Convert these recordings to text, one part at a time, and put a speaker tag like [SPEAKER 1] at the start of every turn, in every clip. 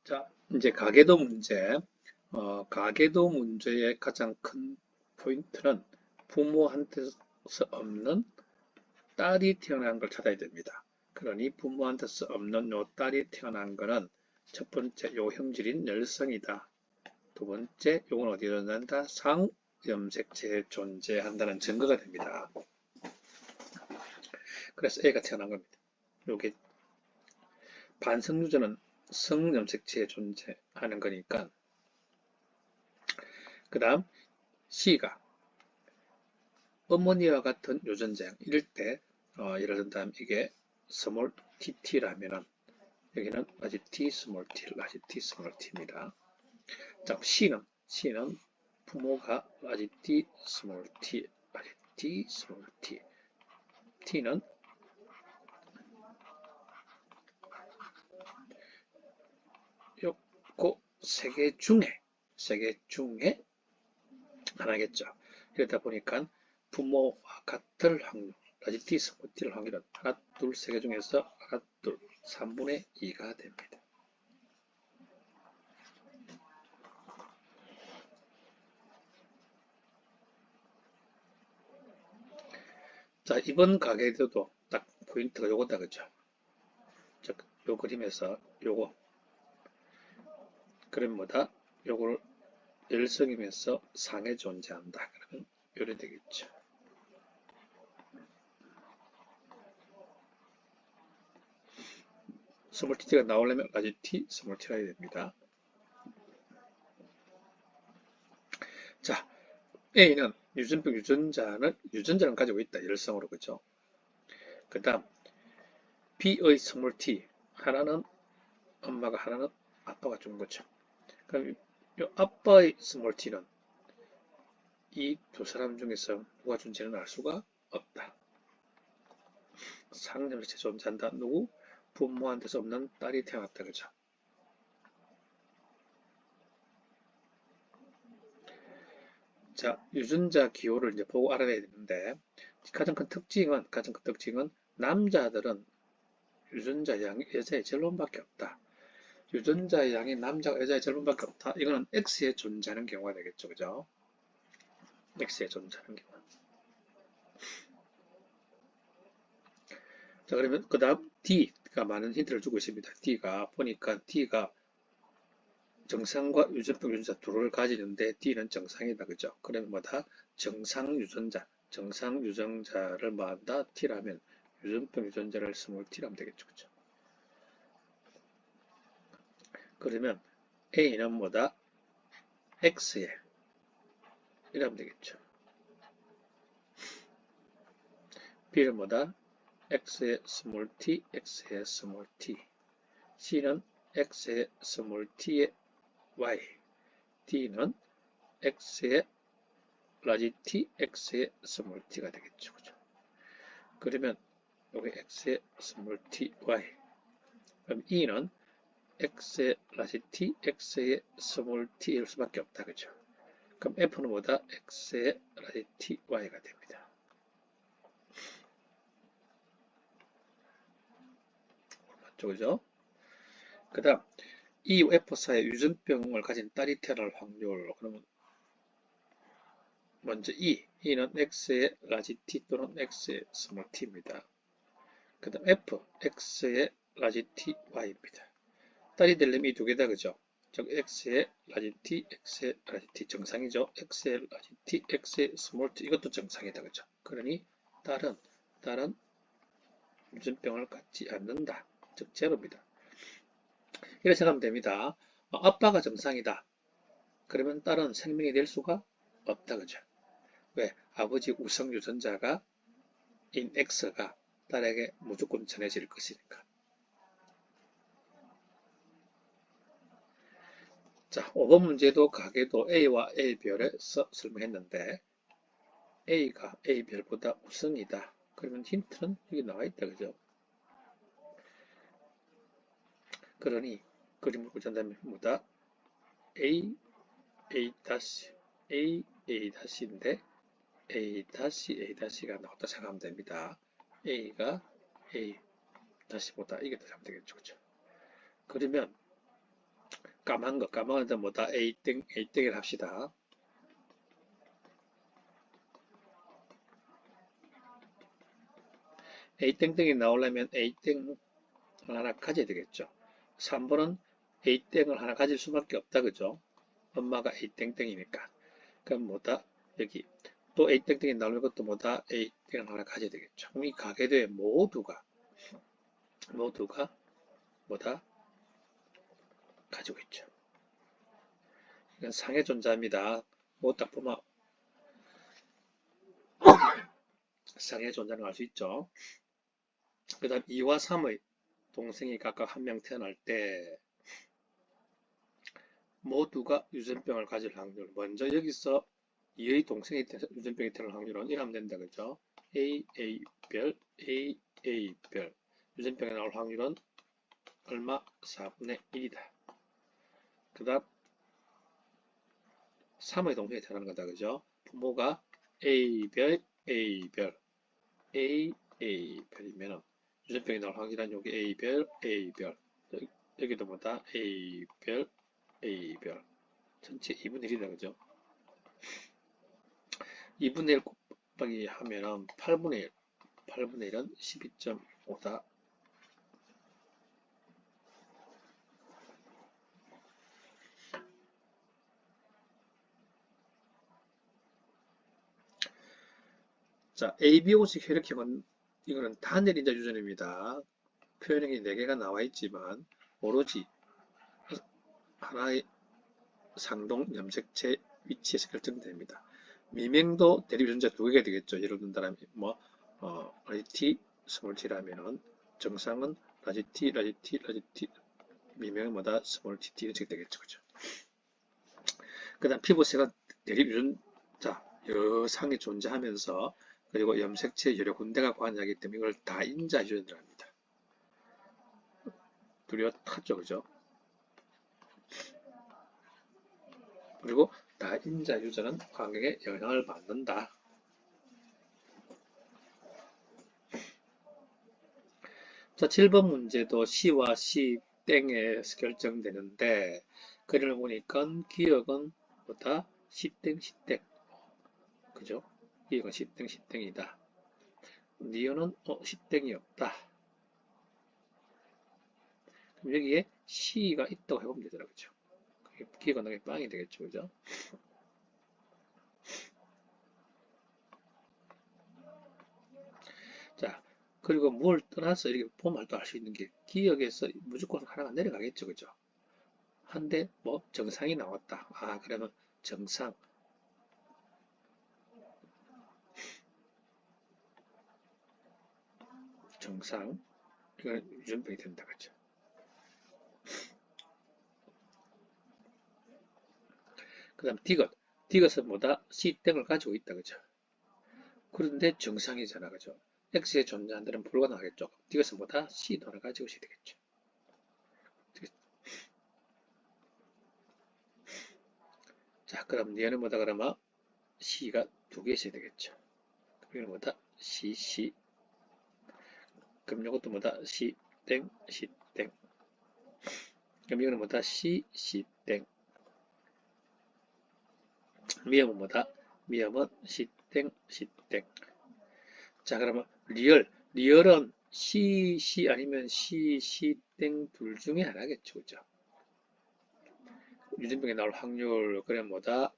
[SPEAKER 1] 자, 이제 가계도 문제. 가계도 문제의 가장 큰 포인트는 부모한테서 없는 딸이 태어난 걸 찾아야 됩니다. 그러니 부모한테서 없는 요 딸이 태어난 거는 첫 번째 요 형질인 열성이다. 두 번째 요건 어디에 존재한다? 상염색체에 존재한다는 증거가 됩니다. 그래서 A가 태어난 겁니다. 요게 반성유전은 성염색체에 존재하는 거니까. 그 다음 C가 어머니와 같은 유전자 이럴 때 예를 든다면 이게 스몰 tt라면은 여기는 라지 t 스몰 t 라지 t 스몰 t입니다. 자, C는 부모가 라지 t 스몰 t 라지 t 스몰 t t는 요거 세 개 중에 하나겠죠. 이러다 보니까 부모와 같을 확률 라지 t 스몰 t를 확률은 하나, 둘, 세 개 중에서 하나, 둘, 3분의 2가 됩니다. 자, 이번 가계도도 딱 포인트가 요거다, 그죠? 즉, 요 그림에서 요거, 그럼 뭐다? 요걸 열성이면서 상에 존재한다. 그러면 요래 되겠죠. 스몰 t가 나오려면 라지 t 스몰 t가 해야 됩니다. 자, A는 유전병 유전자는 가지고 있다. 열성으로, 그죠? 그 다음, B의 스몰 t, 하나는 엄마가, 하나는 아빠가 준 거죠. 그럼 요 아빠의 스몰 t는 이 두 사람 중에서 누가 준지는 알 수가 없다. 상념일체 존재한다. 누구? 부모한테서 없는 딸이 태어났다. 그죠? 자, 유전자 기호를 이제 보고 알아내야 되는데, 가장 큰 특징은 남자들은 유전자 양이 여자의 절반밖에 없다. 유전자 양이 남자가 여자의 절반밖에 없다. 이거는 X에 존재하는 경우가 되겠죠. 그죠? X에 존재하는 경우. 자, 그러면 그 다음 D가 많은 힌트를 주고 있습니다. D가 정상과 유전병 유전자 둘을 가지는데 D는 정상이다. 그죠? 그러면 뭐다? 정상 유전자를 뭐한다? T라면 유전병 유전자를 스몰 T라면 되겠죠. 그죠? 그러면 A는 뭐다? X에 이라면 되겠죠. B는 뭐다? X에 스몰 t, X에 스몰 t. C는 X에 스몰 t에 y. D는 X에 라지 t, X에 스몰 t가 되겠죠. 그죠? 그러면 여기 X에 스몰 t, y. 그럼 E는 X에 라지 t, X에 스몰 t일 수밖에 없다. 그죠? 그럼 F는 뭐다? X에 라지 t, y가 됩니다. 맞죠? 그죠? 그 다음 이 F 사의 유전병을 가진 딸이 태어날 확률. 그러면 먼저 E는 X의 라지 T 또는 X의 스몰 t입니다. 그 다음 F, X의 라지 T, Y입니다. 딸이 되려면 이 두 개다, 그죠? 즉 X의 라지 T, X의 라지 T 정상이죠. X의 라지 T, X의 스몰 t 이것도 정상이다, 그죠? 그러니 딸은 유전병을 갖지 않는다. 즉 제로입니다. 이렇게 생각하면 됩니다. 아빠가 정상이다. 그러면 딸은 생명이 될 수가 없다, 그죠? 왜? 아버지 우성 유전자가 인 X가 딸에게 무조건 전해질 것이니까. 자, 5번 문제도 가계도 A와 A별에서 설명했는데 A가 A별보다 우성이다. 그러면 힌트는 여기 나와 있다, 그죠? 그러니 그림을 보자면 뭐다? A, A 다시, A, A 다시인데 A 다시, A 다시가 나왔다 생각하면 됩니다. A가 A 다시보다 이게 더 잘되겠죠, 그죠? 그러면 까만데 뭐다? A땡을 합시다. A땡땡이 나오려면 A땡 하나 가져야 되겠죠. 3번은 A땡을 하나 가질 수밖에 없다. 그죠? 엄마가 A땡땡이니까. 그럼 뭐다? 여기 또 A땡땡이 나오는 것도 뭐다? A땡을 하나 가져야 되겠죠. 그럼 이 가계도에 모두가 뭐다? 가지고 있죠. 이건 상의 존재입니다. 뭐 딱 보면 상의 존재를 알 수 있죠. 그 다음 2와 3의 동생이 각각 한 명 태어날 때 모두가 유전병을 가질 확률. 먼저 여기서 2의 동생이 유전병이 태어날 확률은 이러면 된다. 그죠? AA별, AA별. 유전병이 나올 확률은 얼마? 4분의 1이다. 그 다음 3의 동생이 태어나는 거다. 그죠? 부모가 A별, A별, AA별이면 유전병이 나올 확률은 여기 A별, A별. 여기도 뭐다? A별, A별. 전체 2분의 1이다. 그죠? 2분의 1 곱하기 하면은 8분의 1. 8분의 1은 12.5다. 자, ABO식 혈액형은 이거는 단일인자 유전입니다. 표현형이 4개가 나와 있지만 오로지 하나의 상동 염색체 위치에서 결정됩니다. 미명도 대립 유전자 2개가 되겠죠. 예를 든다면 라지 T, 스몰 t라면은 정상은 라지 T, 라지 T, 라지 T, 미명은 뭐다? 스몰 t 이렇게 되겠죠. 그죠? 그 다음 피부색은 대립 유전자 여상이 존재하면서 그리고 염색체 여러 군데가 관여하기 때문에 이걸 다인자 유전이라 합니다. 뚜렷하죠, 그죠? 그리고 다인자 유전은 환경에 영향을 받는다. 자, 7번 문제도 C와 C 땡에서 결정되는데 그림을 보니까 기억은 뭐다? C땡, C땡. 그죠? 기억은 C땡, C땡이다. 니은은 C땡이 없다. 그럼 여기에 C가 있다고 해보면 되더라. 그죠? 기억은 나게 빵이 되겠죠. 그죠? 자, 그리고 뭘 떠나서 이렇게 보면 또 알 수 있는 게 기억에서 무조건 하나가 내려가겠죠. 그죠? 한데 뭐 정상이 나왔다. 아, 그러면 정상. 정상. 이건 유전병이 된다. 그죠? 그 다음 디귿. 디귿은 뭐다? C땡을 가지고 있다. 그죠? 그런데 정상이잖아. 그죠? X에 존재하는 데는 불가능하겠죠. 디귿은 뭐다? C도 하나 가지고 있어야 되겠죠. 자, 그럼 얘는 뭐다? 그러면 C가 2개 있어야 되겠죠. 그럼 뭐다? C. 그럼 이것도 뭐다? C땡, C땡. 그럼 이거는 뭐다? C땡. 미음은 뭐다? 미음은 C땡, C땡. 자, 그러면 리얼은 C 아니면 C땡 둘 중에 하나겠죠. 그죠? 유전병이 나올 확률, 그럼 뭐다?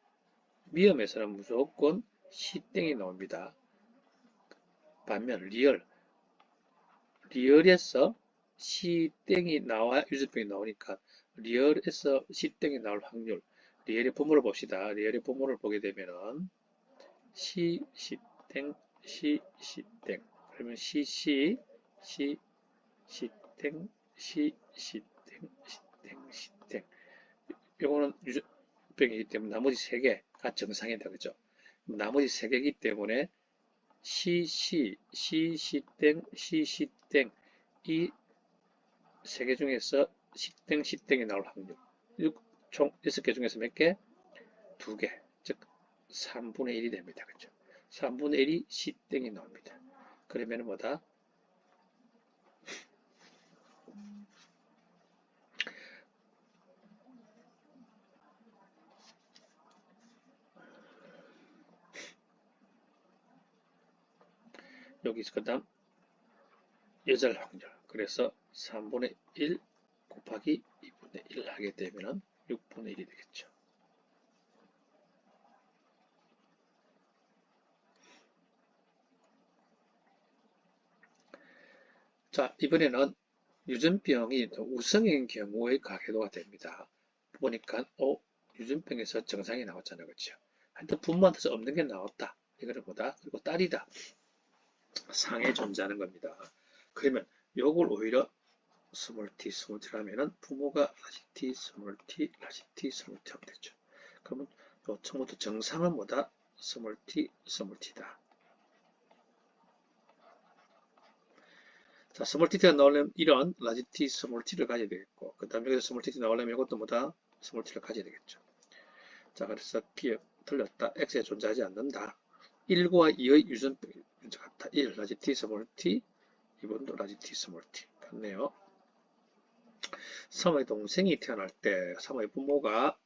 [SPEAKER 1] 미음에서는 무조건 C땡이 나옵니다. 반면 리얼에서 C땡이 나와 유전병이 나오니까 리얼에서 C땡이 나올 확률, 리얼의 부모를 봅시다. 리얼의 부모를 보게 되면은 C땡, C땡. 그러면 C, C땡, C땡, C땡. 요거는 유전병이기 때문에 나머지 3개가 정상이다. 그죠? 나머지 3개이기 때문에 C땡, C땡. 이 3개 중에서 C땡이 나올 확률. 총 6개 중에서 몇 개? 2개. 즉, 3분의 1이 됩니다. 그죠? 3분의 1이 C땡이 나옵니다. 그러면 뭐다? 여기서 그 다음 여자일 확률. 그래서 3분의 1 곱하기 2분의 1 하게 되면 6분의 1이 되겠죠. 자, 이번에는 유전병이 우성인 경우의 가계도가 됩니다. 보니까 유전병에서 정상이 나왔잖아요. 그렇죠? 하여튼 부모한테서 없는 게 나왔다. 이거는 뭐다? 그리고 딸이다. 상에 존재하는 겁니다. 그러면 요걸 오히려 스몰티 하면은 부모가 라지티 스몰티 하면 되죠. 그러면 요 처음부터 정상은 뭐다? 스몰티다. 자, 스몰티가 나오려면 이런 라지티 스몰티를 가져야 되겠고, 그 다음에 여기서 스몰티 나오려면 이것도 뭐다? 스몰티를 가져야 되겠죠. 자, 그래서 기억 틀렸다. x에 존재하지 않는다. 1과 2의 유전병이 같다. 1 라지티 스몰티, 2번도 라지티 스몰티 같네요. 사모의 동생이 태어날 때 사모의 부모가,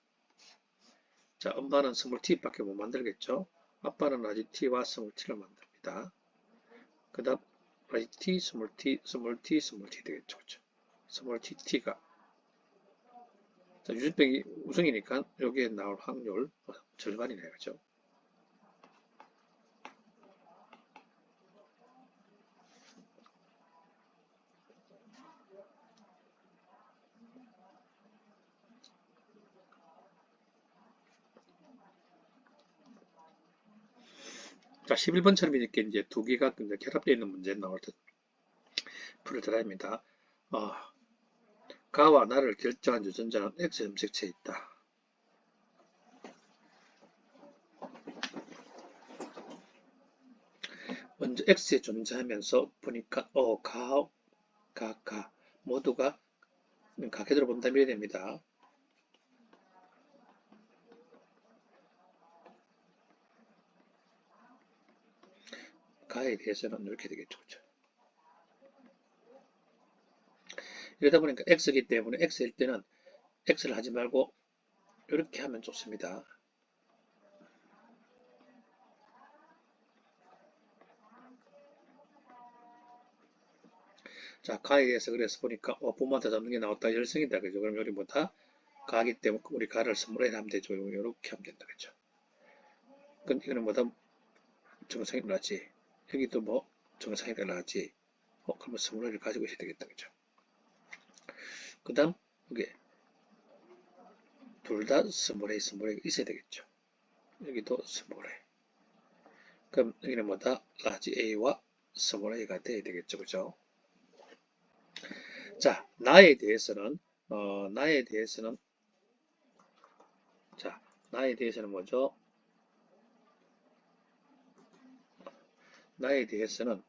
[SPEAKER 1] 자, 엄마는 스몰티밖에 못 만들겠죠. 아빠는 라지티와 스몰티를 만듭니다. 그 다음 라지티 스몰티 되겠죠. 그렇죠? 스몰티 t가, 자, 유전병이 우성이니까 여기에 나올 확률 절반이네요. 그죠? 자, 11번처럼 이렇게 이제 두 개가 결합되어 있는 문제 나올 때 풀어드려야 합니다. 가와 나를 결정한 유전자는 X 염색체에 있다. 먼저 X에 존재하면서 보니까 가 모두가 가계도로 본다면 이래야 됩니다. 가에 대해서는 이렇게 되겠죠. 그렇죠? 이러다 보니까 X이기 때문에 X일 때는 X를 하지 말고 이렇게 하면 좋습니다. 자, 가에 대해서 그래서 보니까 부모한테 잡는 게 나왔다. 열성이다. 그죠? 그럼 여기 뭐다? 가기 때문에 우리 가를 스몰에 하면 되죠. 이렇게 하면 된다. 그죠? 그럼 이거는 뭐다? 정상이 나지. 여기도 뭐 정상이 나지. 그러면 스몰을 가지고 있어야 되겠다. 그죠? 그 다음 이게 둘 다 스몰에 있어야 되겠죠. 여기도 스몰에. 그럼 여기는 뭐다? 라지 A와 스몰 A가 돼야 되겠죠. 그죠? 자, 나에 대해서는 뭐죠? 나에 대해서는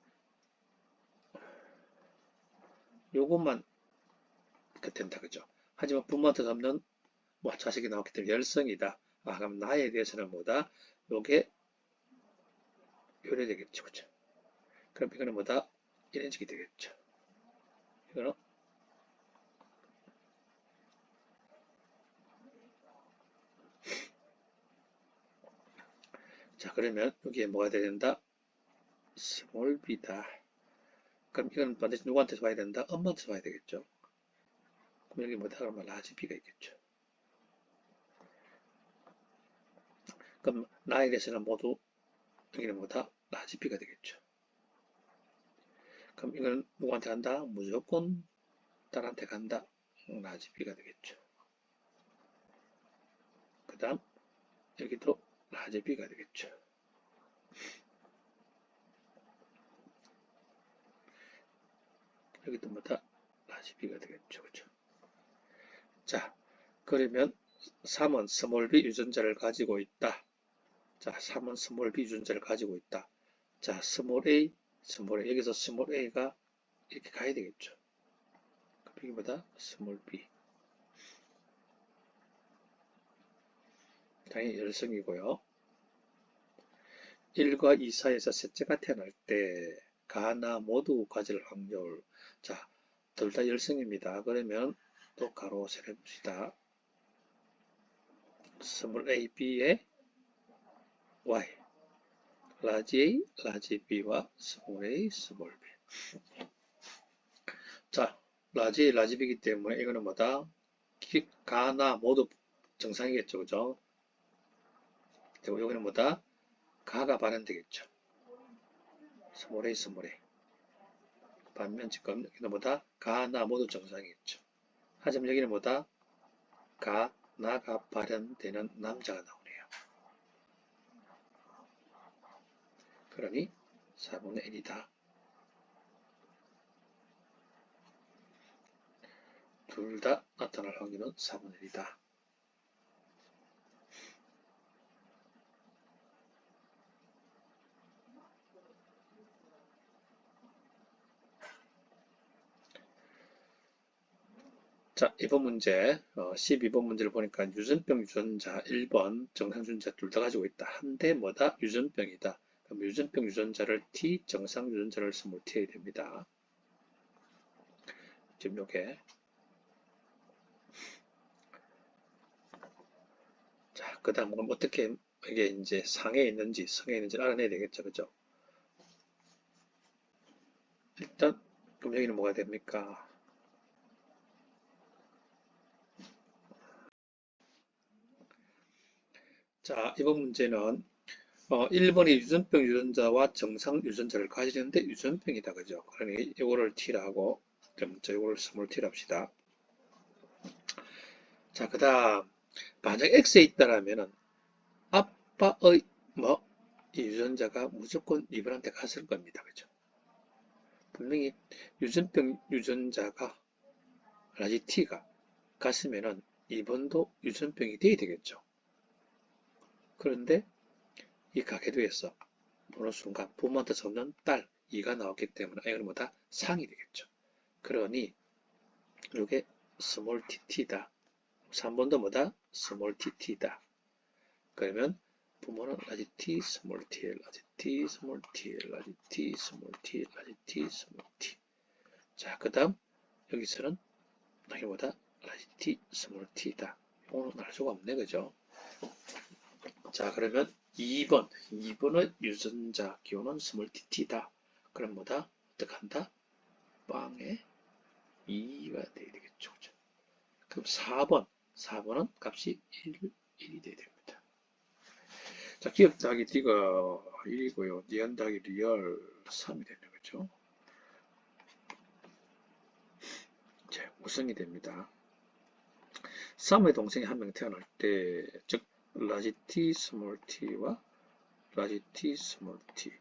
[SPEAKER 1] 요것만 된다. 그죠? 하지만 부모한테 잡는 뭐 자식이 나왔기 때문에 열성이다. 그럼 나에 대해서는 뭐다? 요게 요래 되겠죠. 그죠? 그럼 이거는 뭐다? 이런 식이 되겠죠. 이거는 자, 그러면 여기에 뭐가 돼야 된다? 스몰 b다. 그럼 이건 반드시 누구한테서 와야 된다? 엄마한테서 와야 되겠죠. 그럼 여기 뭐다? 그러면 라지 b가 있겠죠. 그럼 나에 대해서는 모두 여기는 뭐다? 라지 b가 되겠죠. 그럼 이건 누구한테 간다? 무조건 딸한테 간다. 라지 b가 되겠죠. 그 다음 여기도 라지 b가 되겠죠. 여기도 뭐다? 라지 b가 되겠죠. 그죠? 자, 그러면 3은 스몰 b 유전자를 가지고 있다. 자, 3은 스몰 b 유전자를 가지고 있다. 자, 스몰 a, 여기서 스몰 a가 이렇게 가야 되겠죠. 이게 뭐다? 스몰 b. 당연히 열성이고요. 1과 2 사이에서 셋째가 태어날 때 가나 모두 가질 확률. 자, 둘 다 열성입니다. 그러면 또 가로 세려봅시다. 스몰 a, b의 y. 라지 A, 라지 B와 스몰 a, 스몰 B. 자, 라지 A, 라지 B이기 때문에 이거는 뭐다? 가나 모두 정상이겠죠, 그죠? 그리고 여기는 뭐다? 가가 발현되겠죠. 스몰 a, 스몰 a. 반면 지금 여기는 뭐다? 가나 모두 정상이겠죠. 하지만 여기는 뭐다? 가, 나가 발현되는 남자가 나오네요. 그러니 4분의 1이다. 둘 다 나타날 확률은 4분의 1이다. 자, 이번 문제, 12번 문제를 보니까 유전병 유전자 1번, 정상 유전자 둘 다 가지고 있다. 한데 뭐다? 유전병이다. 그럼 유전병 유전자를 T, 정상 유전자를 스몰 T해야 됩니다. 지금 요게. 자, 그 다음 그럼 어떻게 이게 이제 상에 있는지, 성에 있는지 알아내야 되겠죠. 그죠? 일단, 그럼 여기는 뭐가 됩니까? 자, 이번 문제는 1번이 유전병 유전자와 정상 유전자를 가지는데 유전병이다. 그죠? 그러니 이거를 T라고, 그럼 저 이거를 스몰 T라 합시다. 자, 그 다음, 만약 X에 있다라면은 아빠의 이 유전자가 무조건 이번한테 갔을 겁니다. 그죠? 분명히 유전병 유전자가 라지 T가 갔으면은 2번도 유전병이 돼야 되겠죠. 그런데 이 가계도에서 어느 순간 부모한테 젖는 딸 2가 나왔기 때문에 이건 뭐다? 상이 되겠죠. 그러니 이게 스몰 tt다. 3번도 뭐다? 스몰 tt다. 그러면 부모는 라지 t, 스몰 t, 라지 t, 스몰 t, 라지 t, 스몰 t, 라지 t, 스몰 t. 자, 그 다음 여기서는 이게 뭐다? 라지 t, 스몰 t다. 이거는 알 수가 없네, 그죠? 자, 그러면 2번의 유전자 기호는 스몰 tt다. 그럼 뭐다? 어떻게 한다? 빵에 2가 돼야 되겠죠. 그죠? 그럼 4번은 값이 1이 돼야 됩니다. 자, 기억 더하기 D가 1이고요. 니은 더하기 리얼 3이 되는 거죠. 자, 우승이 됩니다. 3의 동생이 한 명 태어날 때, 즉, 라지 T, 스몰 t와 라지 T, 스몰 t.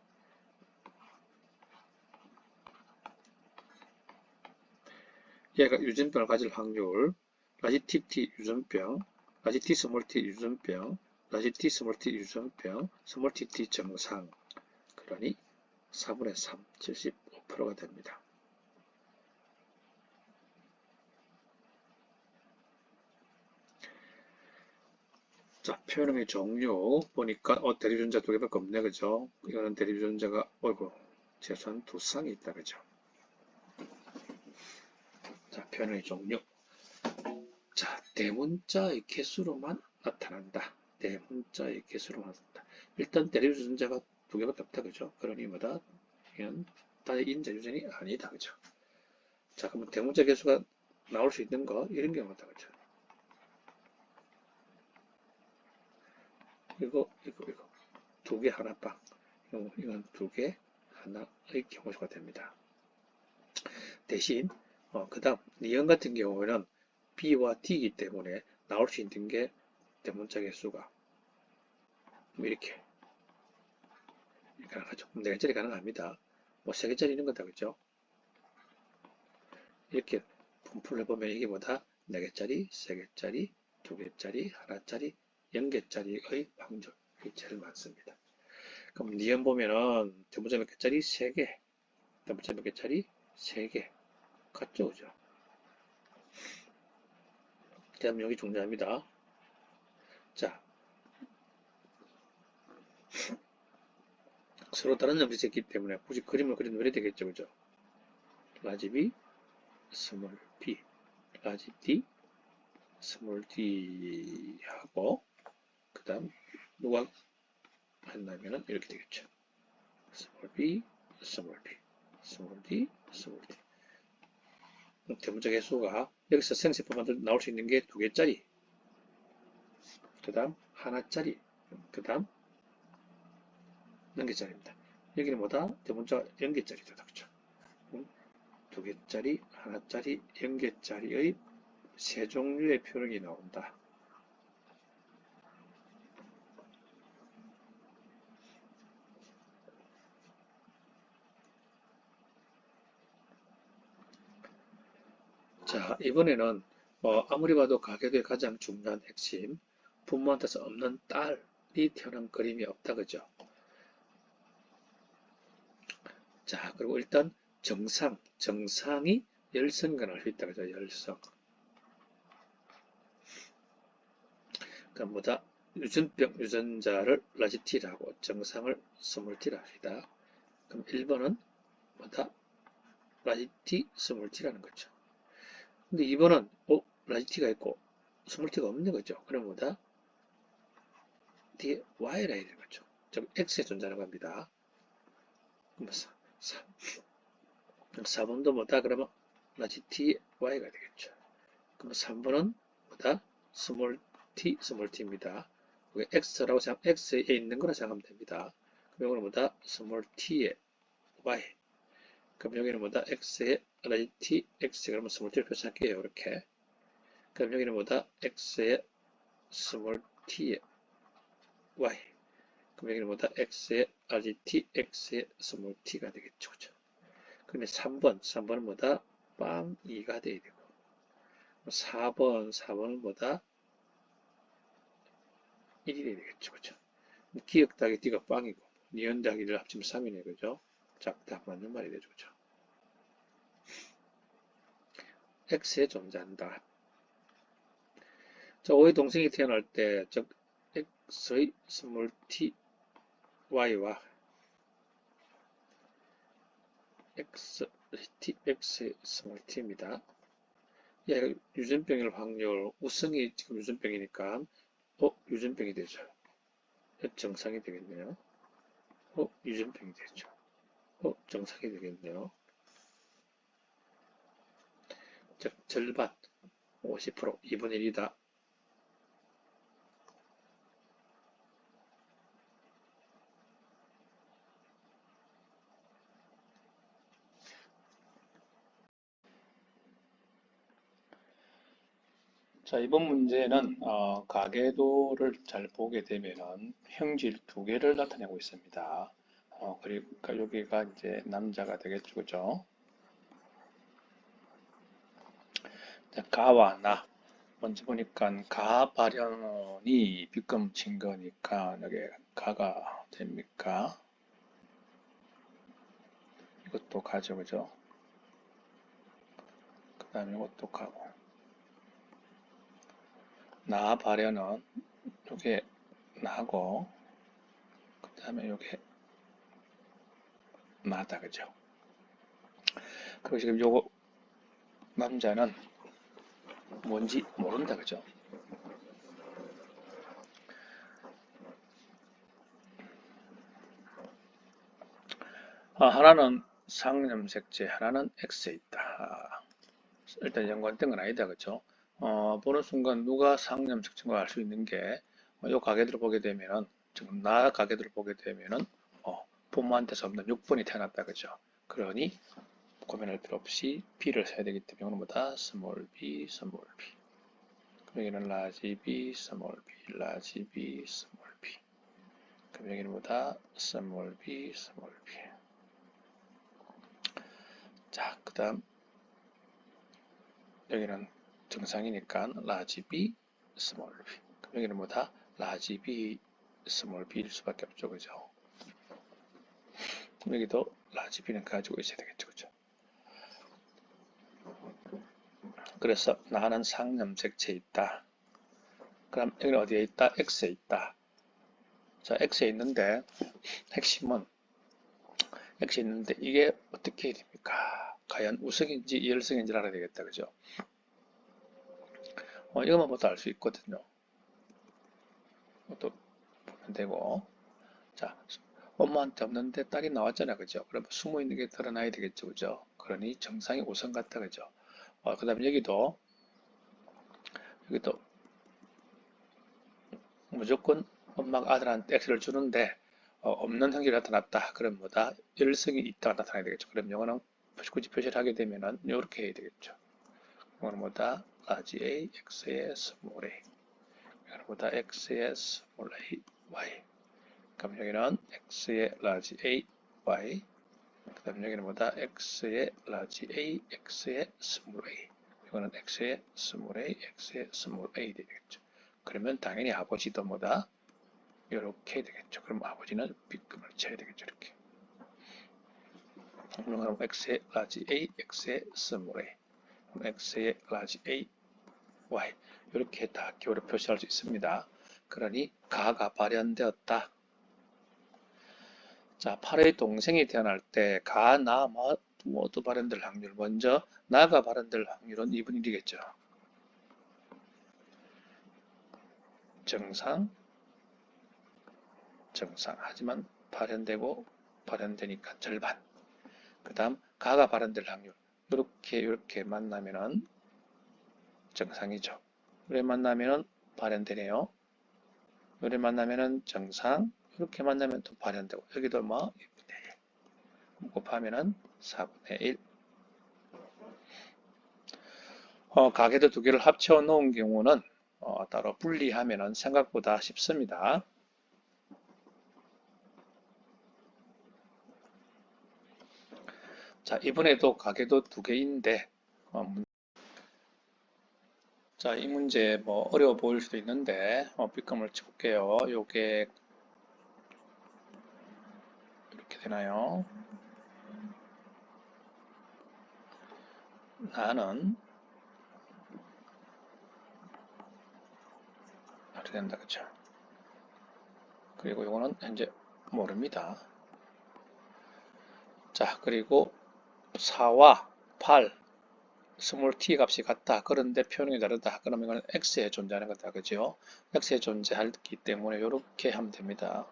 [SPEAKER 1] 얘가 유전병을 가질 확률, 라지 TT 유전병, 라지 T, 스몰 t 유전병, 라지 T, 스몰 t 유전병, 스몰 TT 정상. 그러니 4분의 3, 75%가 됩니다. 자, 표현의 종류 보니까 대리유전자 두 개밖에 없네, 그죠? 이거는 대리유전자가 어이구 최소한 두 쌍이 있다, 그죠? 자, 표현의 종류. 자, 대문자의 개수로만 나타난다. 대문자의 개수로만 나타난다. 일단 대리유전자가 두 개밖에 없다, 그죠? 그러니 뭐다? 이건 다인자 유전이 아니다, 그죠? 자, 그러면 대문자 개수가 나올 수 있는 거 이런 경우다, 그죠? 이거 두 개 하나빵. 이건 두 개 하나의 경우가 됩니다. 대신 그 다음 니은 같은 경우에는 B와 D이기 때문에 나올 수 있는 게 대문자 개수가 이렇게 가능하죠. 4개짜리 가능합니다. 뭐 3개짜리 있는 거다, 그죠? 이렇게 분풀을 해보면 이게 뭐다? 4개짜리, 3개짜리, 2개짜리, 하나짜리, 0개짜리의 확률이 제일 많습니다. 그럼 니은 보면은 대문자 몇 개짜리? 3개, 대문자 몇 개짜리? 3개. 같죠, 그죠? 다음 여기 중요합니다. 자, 서로 다른 점이 있기 때문에 굳이 그림을 그려야 되겠죠, 그죠? 라지 B, 스몰 b, 라지 D, 스몰 d 하고 그 다음 누가 했냐면은 이렇게 되겠죠. 스몰 b, 스몰 b, 스몰 d, 스몰 d. 대문자 개수가 여기서 생세법만 나올 수 있는 게 2개짜리, 그 다음 하나짜리, 그 다음 0개짜리입니다. 여기는 뭐다? 대문자 0개짜리다. 그렇죠? 2개짜리, 하나짜리, 0개짜리의 세 종류의 표현이 나온다. 자, 이번에는 아무리 봐도 가계도의 가장 중요한 핵심, 부모한테서 없는 딸이 태어난 그림이 없다. 그죠? 자, 그리고 일단 정상이 열성인가 나올 수 있다. 그죠? 열성. 그럼 뭐다? 유전병, 유전자를 라지 T라고, 정상을 스몰 T라 합니다. 그럼 1번은 뭐다? 라지 T, 스몰 T라는 거죠. 근데 2번은, 라지 T가 있고, 스몰 T가 없는 거죠. 그럼 뭐다? 뒤에 Y라 있는 거죠. 즉, X의 존재라고 합니다. 그럼 4번도 뭐다? 그러면 라지 T, Y가 되겠죠. 그럼 3번은 뭐다? 스몰 t, 스몰 t입니다. x라고 x에 있는 거라 생각하면 됩니다. 그럼 여기는 뭐다? 스몰 t의 y. 그럼 여기는 뭐다? x에 라지 t, x 그러면 스몰 t를 표시할게요. 이렇게. 그럼 여기는 뭐다? x에 스몰 t의 y. 그럼 여기는 뭐다? x에 라지 t, x에 스몰 t가 되겠죠. 그죠? 그런데 3번은 뭐다? 빵 2가 돼야 되고. 4번은 뭐다? 1이 돼야 되겠죠. 그죠? 기역 더하기 D가 빵이고, 니은 더하기 1을 합치면 3이네. 그죠? 작다. 맞는 말이 되죠. 그죠? X에 존재한다. 자, O의 동생이 태어날 때, 즉, X의 스몰 t, Y와 X의 스몰 t입니다. 얘가 유전병일 확률, 우승이 지금 유전병이니까, 유전병이 되죠. 정상이 되겠네요. 유전병이 되죠. 정상이 되겠네요. 즉, 절반, 50%, 2분의 1이다. 자, 이번 문제는 가계도를 잘 보게 되면은 형질 2개를 나타내고 있습니다. 그러니까 여기가 이제 남자가 되겠죠, 그죠? 자, 가와 나. 먼저 보니까 가 발현이 빗금친 거니까 여기 가가 됩니까? 이것도 가죠, 그죠? 그 다음에 이것도 가고. 나 발현은 요게 나고, 그 다음에 요게 나다, 그죠? 그리고 지금 요거 남자는 뭔지 모른다, 그죠? 하나는 상염색체, 하나는 X에 있다. 일단 연관된 건 아니다, 그죠? 보는 순간 누가 상염색체인 걸 알 수 있는 게, 이 가계들을 보게 되면은, 지금 나 가계들을 보게 되면은, 부모한테서 없는 6번이 태어났다, 그죠? 그러니, 고민할 필요 없이 B를 써야 되기 때문에, 이거는 뭐다? 스몰 b, 스몰 b. 그럼 여기는 라지 b, 스몰 b, 라지 b, 스몰 b. 그럼 여기는 뭐다? 스몰 b, 스몰 b. 자, 그 다음 여기는 정상이니까 라지 B, 스몰 b. 그럼 여기는 뭐다? 라지 B, 스몰 b일 수밖에 없죠. 그죠? 그럼 여기도 라지 B는 가지고 있어야 되겠죠. 그죠? 그래서 나는 상염색체에 있다. 그럼 여기는 어디에 있다? X에 있다. 자, X에 있는데 핵심은 X에 있는데 이게 어떻게 해야 됩니까? 과연 우성인지 열성인지 알아야 되겠다. 그죠? 이것만 봐도 알 수 있거든요. 또 보면 되고. 자, 엄마한테 없는데 딸이 나왔잖아. 그죠? 그러면 숨어 있는 게 드러나야 되겠죠. 그죠? 그러니 정상이 우선 같다. 그죠? 그 다음 여기도 무조건 엄마가 아들한테 X를 주는데 없는 형질이 나타났다. 그럼 뭐다? 열성이 있다가 나타나야 되겠죠. 그럼 영어는 굳이 표시를 하게 되면은 이렇게 해야 되겠죠. 이거는 뭐다? 라지 A, X의 스몰 a. 이거는 뭐다? X의 스몰 a, Y. 그럼 여기는 X의 라지 A, Y. 그 다음 여기는 뭐다? X의 라지 A, X의 스몰 a. 이거는 X의 스몰 a, X의 스몰 a 되겠죠. 그러면 당연히 아버지도 뭐다? 이렇게 되겠죠. 그럼 아버지는 B급을 쳐야 되겠죠. 이렇게. 그럼 X의 라지 A, X의 스몰 a. X의 라지 A, Y. 이렇게 다 기호로 표시할 수 있습니다. 그러니 가가 발현되었다. 자, 8의 동생이 태어날 때 가, 나, 모두 발현될 확률. 먼저 나가 발현될 확률은 2분의 1이겠죠. 정상. 하지만 발현되니까 절반. 그 다음 가가 발현될 확률. 이렇게 만나면은 정상이죠. 이렇게 만나면은 발현되네요. 이렇게 만나면은 정상. 이렇게 만나면 또 발현되고 여기도 뭐 2분의 1 곱하면은 4분의 1. 가계도 두 개를 합쳐 놓은 경우는 따로 분리하면은 생각보다 쉽습니다. 자, 이번에도 가계도 두 개인데 자, 이 문제 뭐 어려워 보일 수도 있는데 빗감을 쳐볼게요. 요게 이렇게 되나요? 나는 이렇게 된다, 그쵸? 그리고 요거는 현재 모릅니다. 자, 그리고 4와 8 스몰 t 값이 같다. 그런데 표현이 다르다. 그러면 이건 x에 존재하는 거다. 그죠? x에 존재하기 때문에 이렇게 하면 됩니다.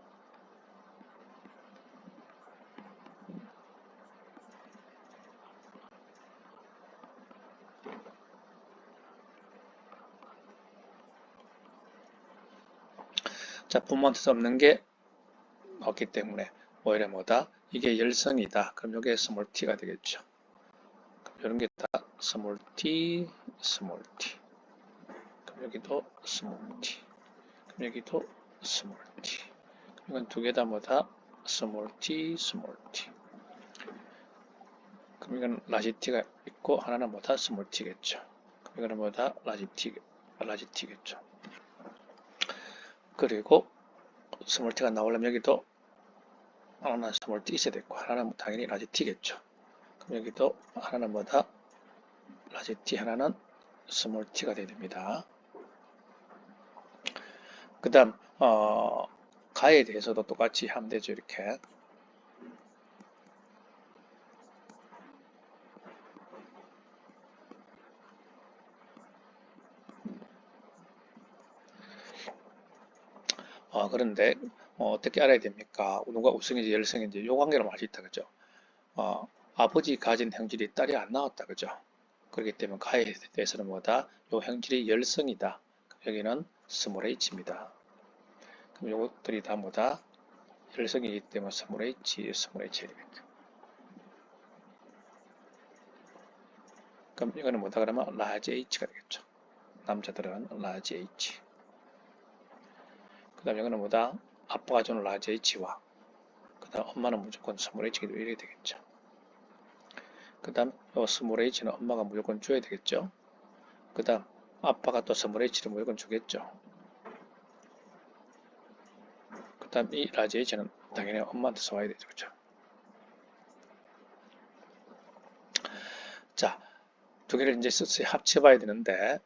[SPEAKER 1] 자, 부모한테서 없는 게 없기 때문에 오히려 뭐다? 이게 열성이다. 그럼 이게 스몰 t가 되겠죠. 이런 게 다 스몰 t, 스몰 t. 그럼 여기도 스몰 t. 그럼 여기도 스몰 t. 이건 두 개 다 뭐다? 스몰 t, 스몰 t. 그럼 이건 라지 t가 있고 하나는 뭐다? 스몰 t겠죠. 그럼 이거는 뭐다? 라지 t겠죠. 그리고 스몰 t가 나오려면 여기도 하나는 스몰 t 있어야 되고 하나는 당연히 라지 t겠죠. 그럼 여기도 하나는 뭐다? 라지 t, 하나는 스몰 t가 돼야 됩니다. 그 다음 가에 대해서도 똑같이 하면 되죠. 이렇게. 그런데 어떻게 알아야 됩니까? 누가 우승인지 열승인지 요 관계를 알 수 있다. 그죠? 아버지 가진 형질이 딸이 안 나왔다. 그죠? 그렇기 때문에 가에 대해서는 뭐다? 요 형질이 열성이다. 여기는 스몰 h입니다. 그럼 요것들이 다 뭐다? 열성이기 때문에 스몰 h, 스몰 h 되겠죠. 그럼 이거는 뭐다? 그러면 라지 h가 되겠죠. 남자들은 라지 h. 그 다음 이거는 뭐다? 아빠가 주는 라지 h와 그 다음 엄마는 무조건 스몰 h가 이렇게 되겠죠. 그 다음 스몰 h는 엄마가 무조건 줘야 되겠죠. 그 다음 아빠가 또 스몰 h를 무조건 주겠죠. 그 다음 이 라지 h는 당연히 엄마한테서 와야 되죠. 그렇죠? 자, 두 개를 이제 스스로 합쳐봐야 되는데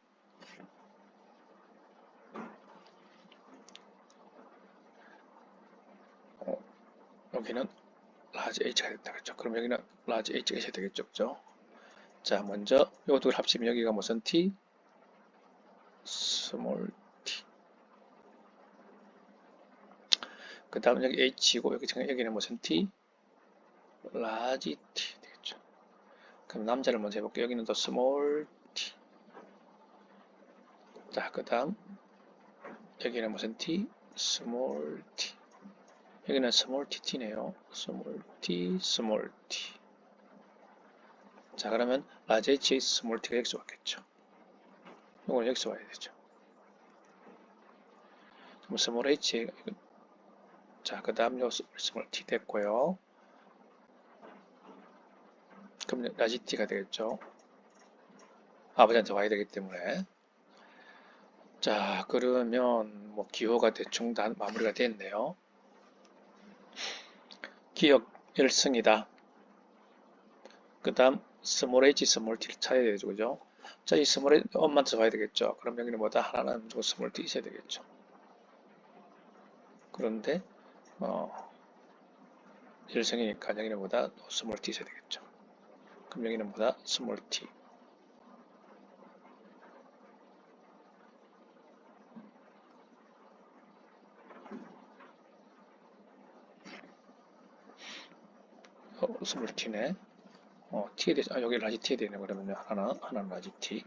[SPEAKER 1] 여기는 라지 h가 됐다. 그렇죠? 그럼 여기는 라지 h가 있어야 되겠죠. 그죠? 자, 먼저 이 두 개를 합치면 여기가 무슨 t? 스몰 t. 그 다음 여기 H고 여기는 무슨 T? 라지 T 되겠죠. 그럼 남자를 먼저 해볼게요. 여기는 더 스몰 T. 자, 그 다음 여기는 무슨 T? 스몰 T. 여기는 스몰 TT네요. 스몰 T, 스몰 T. 자, 그러면 라지 H, 스몰 T가 여기서 왔겠죠. 이건 여기서 와야 되죠. 그럼 스몰 H, 자, 그 다음 요 스몰 T 됐고요. 그럼 라지 T가 되겠죠. 아버지한테 와야 되기 때문에. 자, 그러면 뭐 기호가 대충 다 마무리가 됐네요. 기억 1승이다. 그 다음 스몰 h, 스몰 t를 찾아야 되죠. 그죠? 자, 이 스몰 h 엄마한테 와야 되겠죠. 그럼 여기는 뭐다? 하나는 무조건 스몰 t 있어야 되겠죠. 그런데 1승이니까 여기는 뭐다? 스몰 t 있어야 되겠죠. 그럼 여기는 뭐다? 스몰 t. 스몰 t네. t에 대해서, 여기 라지 t에 되네. 그러면 하나는 라지 t.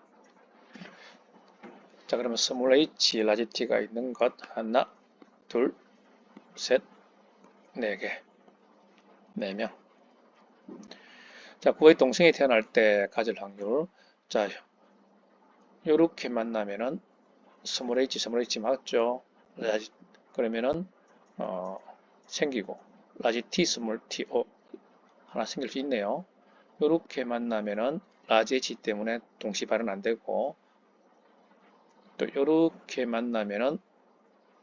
[SPEAKER 1] 자, 그러면 스몰 h, 라지 t가 있는 것 하나, 둘, 셋, 네 개. 4명. 자, 구의 동생이 태어날 때 가질 확률. 자, 요렇게 만나면은 스몰 h 맞죠? 그러면은 생기고 라지 t, 스몰 t 하나 생길 수 있네요. 요렇게 만나면은 라지 h 때문에 동시 발현 안 되고 또 요렇게 만나면은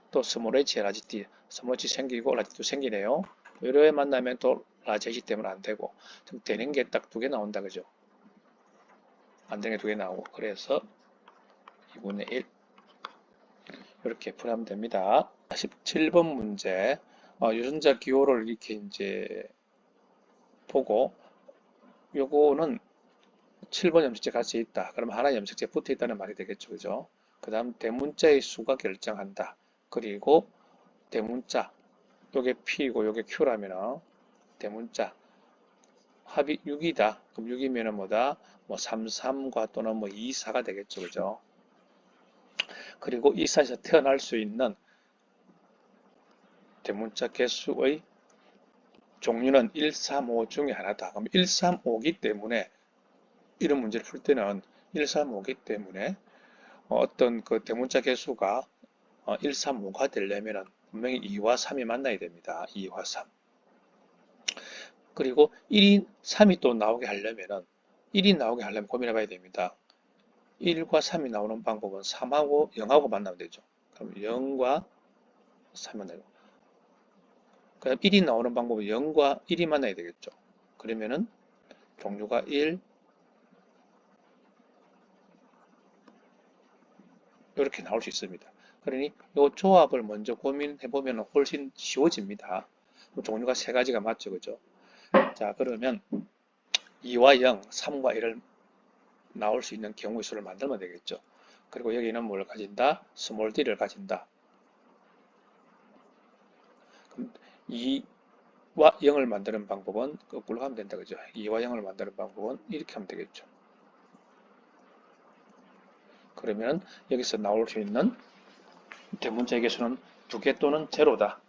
[SPEAKER 1] 또 스몰 h, 라지 t, 스몰 h 생기고 라지 t도 생기네요. 요렇게 만나면 또 라지 h 때문에 안 되고 좀 되는 게 딱 2개 나온다 그죠? 안 되는 게 2개 나오고 그래서 2분의 1 이렇게 풀이하면 됩니다. 17번 문제 유전자 기호를 이렇게 이제 보고 요거는 7번 염색체 같이 있다. 그러면 하나 염색체 붙어 있다는 말이 되겠죠. 그죠? 그 다음 대문자의 수가 결정한다. 그리고 대문자 요게 P고 요게 Q라면 대문자 합이 6이다. 그럼 6이면은 뭐다? 뭐 3, 3과 또는 뭐 2, 4가 되겠죠. 그죠? 그리고 이 사에서 태어날 수 있는 대문자 개수의 종류는 1, 3, 5 중에 하나다. 그럼 1, 3, 5기 때문에 이런 문제를 풀 때는 1, 3, 5기 때문에 어떤 그 대문자 개수가 1, 3, 5가 되려면 분명히 2와 3이 만나야 됩니다. 2와 3. 그리고 1이 3이 또 나오게 하려면 1이 나오게 하려면 고민해 봐야 됩니다. 1과 3이 나오는 방법은 3하고 0하고 만나면 되죠. 그럼 0과 3이 만나고 그다음 1이 나오는 방법은 0과 1이 만나야 되겠죠. 그러면은 종류가 1 이렇게 나올 수 있습니다. 그러니 이 조합을 먼저 고민해 보면 훨씬 쉬워집니다. 종류가 3가지가 맞죠, 그죠? 자, 그러면 2와 0, 3과 1을 나올 수 있는 경우의 수를 만들면 되겠죠. 그리고 여기는 뭘 가진다? 스몰 d를 가진다. 그럼 2와 0을 만드는 방법은 거꾸로 하면 된다, 그죠? 2와 0을 만드는 방법은 이렇게 하면 되겠죠. 그러면 여기서 나올 수 있는 대문자의 개수는 2개 또는 제로다.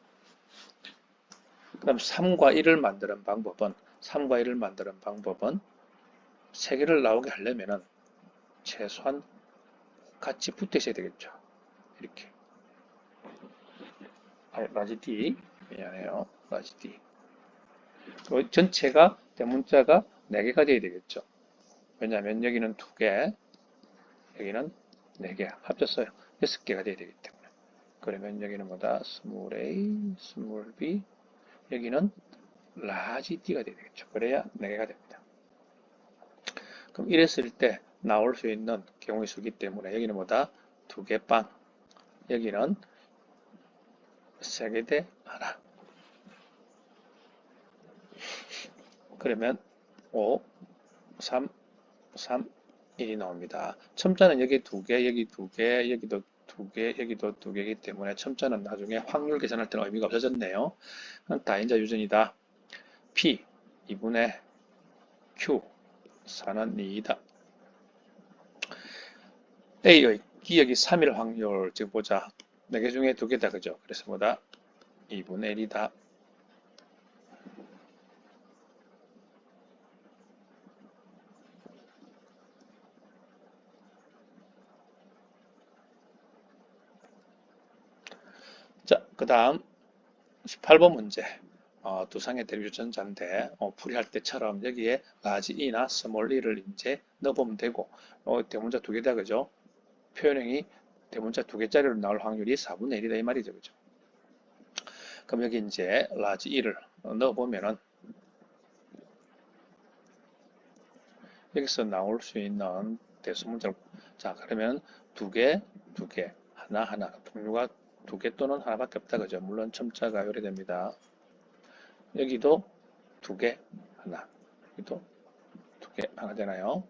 [SPEAKER 1] 그 다음 3과 1을 만드는 방법은 3개를 나오게 하려면 최소한 같이 붙어 있어야 되겠죠. 이렇게. 라지 D. 미안해요. 라지 D. 전체가 대문자가 4개가 되어야 되겠죠. 왜냐하면 여기는 2개, 여기는 4개 합쳤어요. 6개가 되어야 되기 때문에. 그러면 여기는 뭐다? 스몰 a, 스몰 b, 여기는 라지 D가 되어야 되겠죠. 그래야 4개가 됩니다. 그럼 이랬을 때 나올 수 있는 경우의 수기 때문에 여기는 뭐다? 2개 빵. 여기는 3개 대 하나. 그러면 5, 3, 3, 1이 나옵니다. 첨자는 여기 2개, 여기 2개, 여기도 2개, 여기도 2개이기 때문에 첨자는 나중에 확률 계산할 때는 의미가 없어졌네요. 다인자 유전이다. P 2분의 Q 4는 2이다. A의 기억이 3일 확률 지금 보자. 4개 중에 2개다. 그죠? 그래서 뭐다? 2분의 1이다. 자, 그 다음 18번 문제. 두상의 대립 유전자인데 풀이할 때처럼 여기에 large e나 small e를 이제 넣어보면 되고 대문자 2개다. 그죠? 표현형이 대문자 2개짜리로 나올 확률이 4분의 1이다 이 말이죠. 그죠? 그럼 여기 이제 large e를 넣어보면은 여기서 나올 수 있는 대수문자를 자 그러면 2개, 2개, 하나, 하나 분류가 2개 또는 하나밖에 없다. 그죠? 물론 첨자가 요래됩니다. 여기도 2개, 하나, 여기도 2개, 하나 되나요?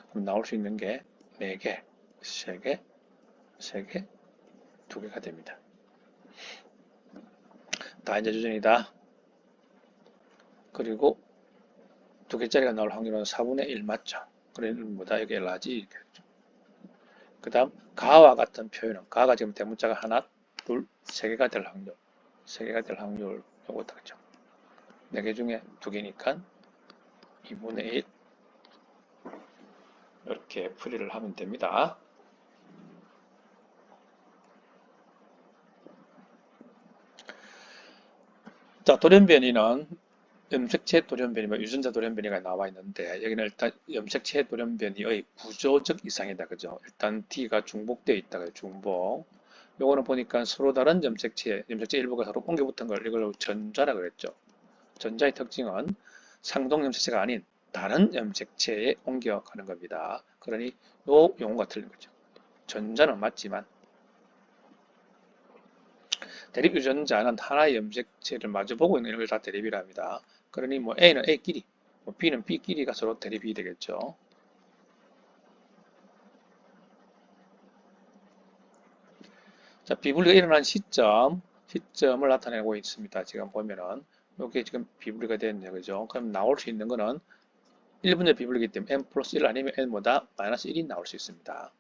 [SPEAKER 1] 그럼 나올 수 있는 게 4개, 3개, 3개, 2개가 됩니다. 다인자 유전이다. 그리고 2개짜리가 나올 확률은 4분의 1 맞죠? 그러면 뭐다? 여기 large 그 다음 가와 같은 표현은 가가 지금 대문자가 하나, 둘, 3개가 될 확률 3개가 될 확률 요거다. 그죠? 4개 중에 2개니까 2분의 1 이렇게 풀이를 하면 됩니다. 자, 돌연변이는 염색체 돌연변이, 유전자 돌연변이가 나와 있는데 여기는 일단 염색체 돌연변이의 구조적 이상이다. 그죠? 일단 D가 중복되어 있다. 중복. 요거는 보니까 서로 다른 염색체 일부가 서로 옮겨 붙은 걸 이걸 전자라 그랬죠. 전자의 특징은 상동 염색체가 아닌 다른 염색체에 옮겨가는 겁니다. 그러니 요 용어가 틀린 거죠. 전자는 맞지만 대립 유전자는 하나의 염색체를 마주보고 있는 걸 다 대립이라 합니다. 그러니 뭐 A는 A끼리, 뭐 B는 B끼리가 서로 대립이 되겠죠. 자, 비분리가 일어난 시점을 나타내고 있습니다. 지금 보면은 이게 지금 비분리가 됐네요. 그죠? 그럼 나올 수 있는 거는 1분의 비분리이기 때문에 n 플러스 1 아니면 n보다 마이너스 1이 나올 수 있습니다.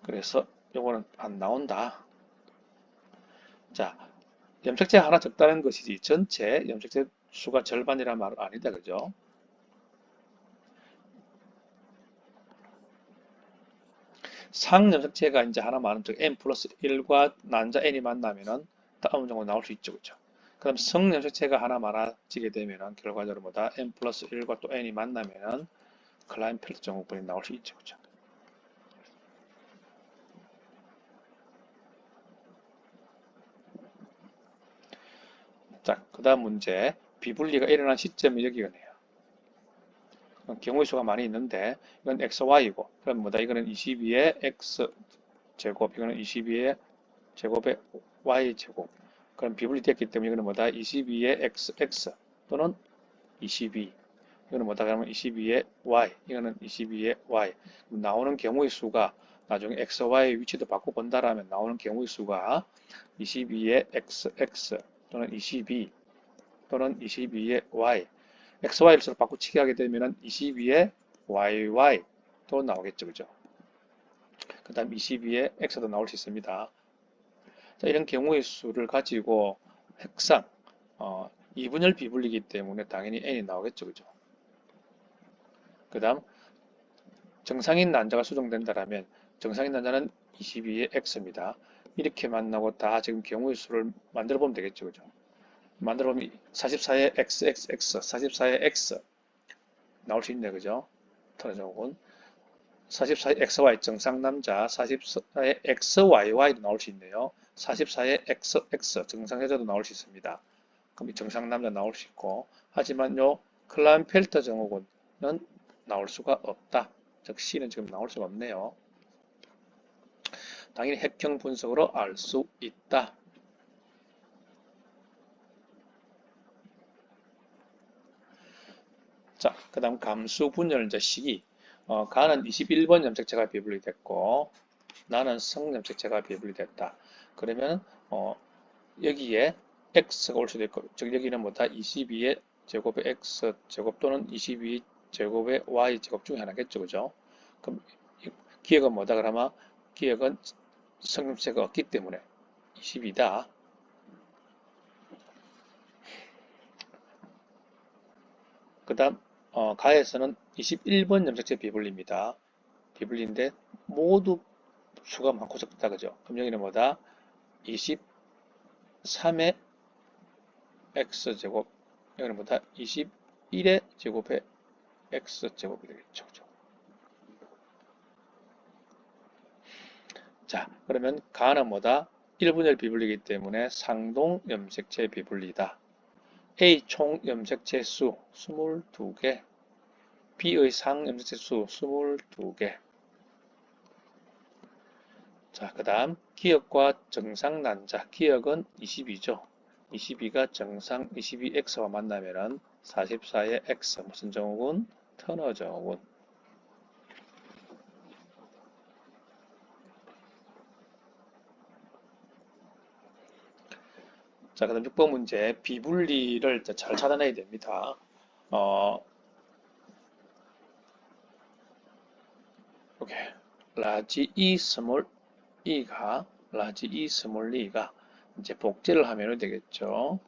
[SPEAKER 1] 그래서 요거는 안 나온다. 자, 염색체가 하나 적다는 것이지 전체 염색체 수가 절반이란 말은 아니다. 그죠? 상염색체가 이제 하나 많은 즉 n 플러스 1과 난자 n이 만나면은 다음 정도 나올 수 있죠. 그죠? 그럼 성염색체가 하나 많아지게 되면은 결과적으로 뭐다 n 플러스 1과 또 n이 만나면은 클라인펠트 증후군이 나올 수 있죠. 그죠? 자, 그 다음 문제. 비분리가 일어난 시점이 여기가네요. 경우의 수가 많이 있는데 이건 x, y이고 그럼 뭐다 이거는 22의 x 제곱 이거는 22의 제곱의 y 제곱 그럼 비분리 됐기 때문에 이거는 뭐다 22의 x, x 또는 22 이거는 뭐다 그러면 22의 y 이거는 22의 y 나오는 경우의 수가 나중에 x, y 위치도 바꿔본다라면 나오는 경우의 수가 22의 x, x 또는 22 또는 22의 y x, y를 서로 바꾸치기 하게 되면 22의 yy 또 나오겠죠. 그죠? 그 다음 22의 x도 나올 수 있습니다. 자, 이런 경우의 수를 가지고 핵상 2분열 비분리이기 때문에 당연히 n이 나오겠죠. 그죠? 그 다음 정상인 난자가 수정된다면 정상인 난자는 22의 x입니다. 이렇게 만나고 다 지금 경우의 수를 만들어 보면 되겠죠. 그죠? 만들어 보면 44의 xxx, 44의 x 나올 수 있네. 그죠? 터져오군 44의 XY 정상남자, 44의 XYY도 나올 수 있네요. 44의 XX 정상여자도 나올 수 있습니다. 그럼 이 정상남자 나올 수 있고 하지만 요 클라인펠터 증후군은 나올 수가 없다. 즉 C는 지금 나올 수가 없네요. 당연히 핵형 분석으로 알 수 있다. 자, 그 다음 감수 분열 이제 시기. 가는 21번 염색체가 비분리 됐고, 나는 성염색체가 비분리 됐다. 그러면, 여기에 x가 올 수도 있고, 즉, 여기는 뭐다? 22의 제곱의 x 제곱 또는 22 제곱의 y 제곱 중에 하나겠죠. 그죠? 그럼, 기억은 뭐다? 그러면, 기억은 성염색체가 없기 때문에 22다. 그 다음, 가에서는 21번 염색체 비분리입니다. 비분리인데, 모두 수가 많고 적다. 그죠? 그럼 여기는 뭐다? 23의 x제곱, 여기는 뭐다? 21의 제곱의 x제곱이 되겠죠. 그죠? 자, 그러면 가는 뭐다? 1분열 비분리이기 때문에 상동 염색체 비분리다. A 총 염색체 수 22개, B의 상 염색체 수 22개. 자, 그 다음 기역과 정상 난자. 기역은 22죠. 22가 정상 22x와 만나면은 44의 x 무슨 정후군? 터너 정후군. 자, 그 다음 6번 문제. 비분리를 잘 찾아내야 됩니다. 이렇게 라지 E 스몰 E가 라지 E 스몰 E가 이제 복제를 하면 되겠죠.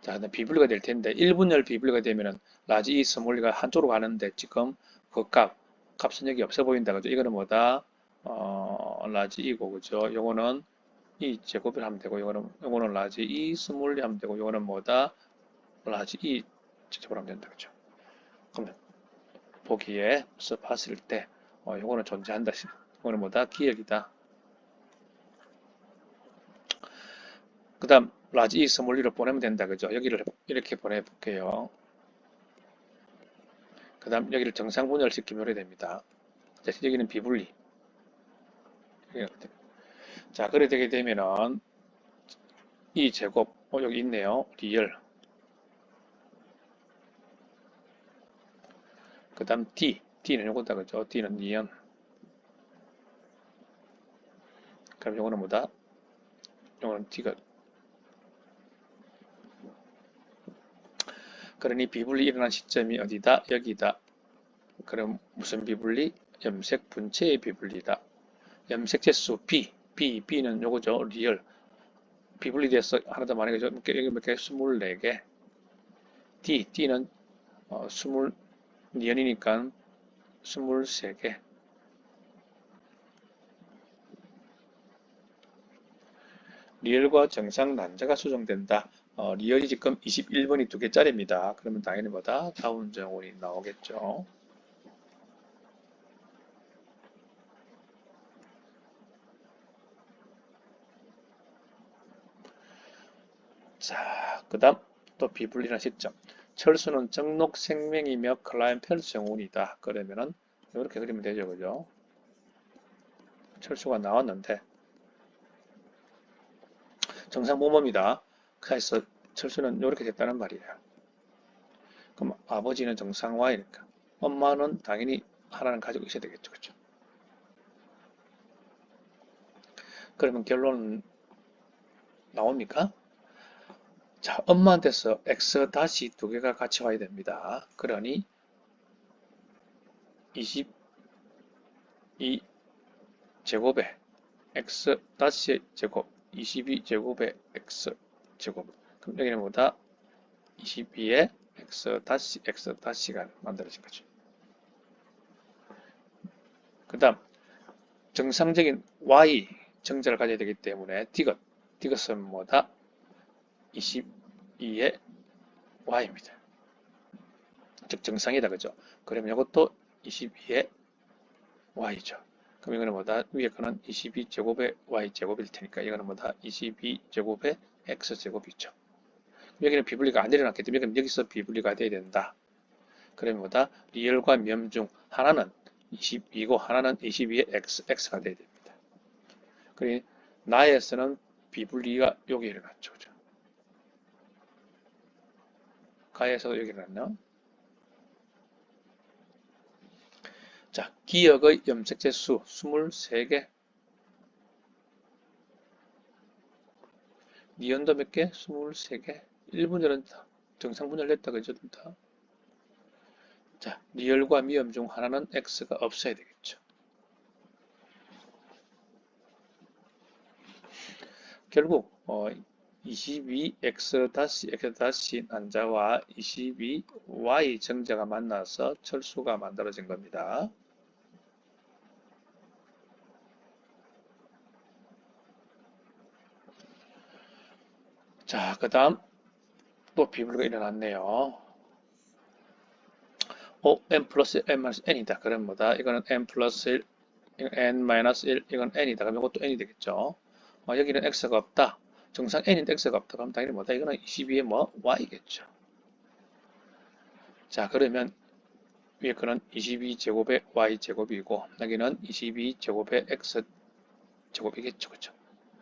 [SPEAKER 1] 자, 그다음 비분리가 될 텐데 1분열 비분리가 되면은 라지 E 스몰 E가 한쪽으로 가는데 지금 그 값은 여기 없어 보인다. 그죠? 이거는 뭐다? 라지 E고 그죠? 요거는 E 제곱을 하면 되고 요거는 라지 E 스몰 E 하면 되고 요거는 뭐다? 라지 E 제곱을 하면 된다. 그죠? 그러면 보기에 봤을 때 요거는 존재한다. 이거는 뭐다? 기억이다. 그 다음 라지 E 스몰리를 보내면 된다. 그죠? 여기를 이렇게 보내볼게요. 그 다음 여기를 정상 분열시키면 이렇게 됩니다. 자, 여기는 비분리. 자, 그래 되게 되면은 E 제곱, 여기 있네요. 리얼. 그 다음 D는 요거다. 그죠? D는 니은. 그럼 요거는 뭐다? 요거는 D가. 그러니 비분리 일어난 시점이 어디다? 여기다. 그럼 무슨 비분리? 염색 분체의 비분리다. 염색체 수 B는 요거죠. 리얼. 비분리돼서 하나 더 많이 그죠? 여기 몇 개? 24개. D는 20니은이니까 23개. 리얼과 정상 난자가 수정된다. 리얼이 지금 21번이 2개짜리입니다. 그러면 당연히 뭐다? 다운 정원이 나오겠죠. 자, 그 다음 또 비분리한 시점. 철수는 정록 생명이며 클라이언펠트 정운이다. 그러면은 이렇게 그리면 되죠. 그죠? 철수가 나왔는데 정상 모범이다. 그래서 철수는 이렇게 됐다는 말이에요. 그럼 아버지는 정상 Y니까 엄마는 당연히 하나는 가지고 있어야 되겠죠. 그렇죠? 그러면 결론은 나옵니까? 자, 엄마한테서 x 다시 두 개가 같이 와야 됩니다. 그러니 22 제곱에 x 다시 제곱 22 제곱에 x 제곱. 그럼 여기는 뭐다? 22에 x 다시가 만들어진 거죠. 그 다음 정상적인 y 정자를 가져야 되기 때문에 디귿은 뭐다? 22의 y입니다. 즉 정상이다. 그죠? 그러면 이것도 22의 y죠. 그럼 이거는 뭐다? 위에 거는 22제곱의 y제곱일 테니까 이거는 뭐다? 22제곱의 x제곱이죠. 여기는 비분리가 안 일어났기 때문에 여기서 비분리가 돼야 된다. 그러면 뭐다? 리얼과 면 중 하나는 22고 하나는 22의 x가 돼야 됩니다. 그러니 나에서는 비분리가 여기 일어났죠. 그죠? 가에서도 여기 일어났나? 자, 기역의 염색체 수 23개. 니은도 몇 개? 23개. 1분열은 정상 분열됐다. 그죠? 둘 다. 자, 리얼과 미음 중 하나는 x가 없어야 되겠죠. 결국 22x-x- 난자와 22y 정자가 만나서 철수가 만들어진 겁니다. 자, 그 다음 또 비불가 일어났네요. n 플러스 n-n이다. 그럼 뭐다? 이거는 n 플러스 1, n-1, 이건 n이다. 그럼 이것도 n이 되겠죠. 여기는 x가 없다. 정상 n인데 x가 없다. 그럼 당연히 뭐다? 이거는 22의 뭐? y겠죠. 자, 그러면 위에 거는 22제곱의 y제곱이고 여기는 22제곱의 x제곱이겠죠. 그죠?